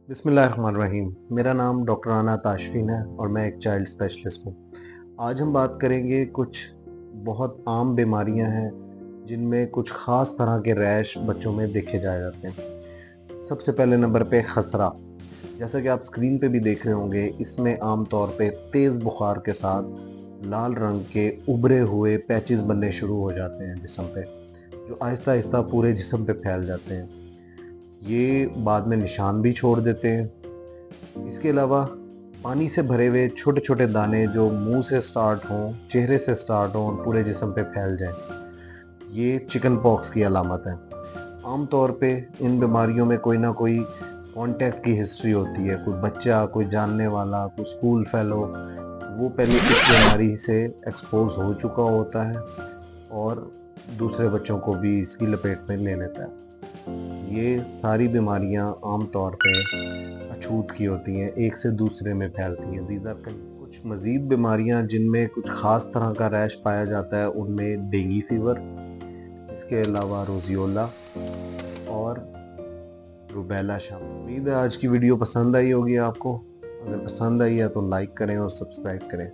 बिस्मिल्लाहिर्रहमानिर्रहीम। मेरा नाम डॉक्टर आना ताशफीन है और मैं एक चाइल्ड स्पेशलिस्ट हूँ। आज हम बात करेंगे कुछ बहुत आम बीमारियां हैं जिनमें कुछ ख़ास तरह के रैश बच्चों में देखे जाए जाते हैं। सबसे पहले नंबर पे खसरा। जैसा कि आप स्क्रीन पे भी देख रहे होंगे, इसमें आम तौर पे तेज़ बुखार के साथ लाल रंग के उभरे हुए पैचेस बनने शुरू हो जाते हैं जिस्म पे, जो आहिस्ता आहिस्ता पूरे जिस्म पे फैल जाते हैं। ये बाद में निशान भी छोड़ देते हैं। इसके अलावा पानी से भरे हुए छोटे छोटे दाने जो मुंह से स्टार्ट हों, चेहरे से स्टार्ट हों और पूरे जिस्म पे फैल जाएं, ये चिकन पॉक्स की अलामत है। आम तौर पे इन बीमारियों में कोई ना कोई कांटेक्ट की हिस्ट्री होती है। कोई बच्चा, कोई जानने वाला, कोई स्कूल फेलो, वो पहले इस बीमारी से एक्सपोज हो चुका होता है और दूसरे बच्चों को भी इसकी लपेट में ले लेता है। ये सारी बीमारियां आम तौर पे अछूत की होती हैं, एक से दूसरे में फैलती हैं। दीज आर कुछ मज़ीद बीमारियां जिनमें कुछ ख़ास तरह का रैश पाया जाता है, उनमें डेंगू फीवर, इसके अलावा रोजियोला और रूबेला शामिल। उम्मीद है आज की वीडियो पसंद आई होगी आपको। अगर पसंद आई है तो लाइक करें और सब्सक्राइब करें।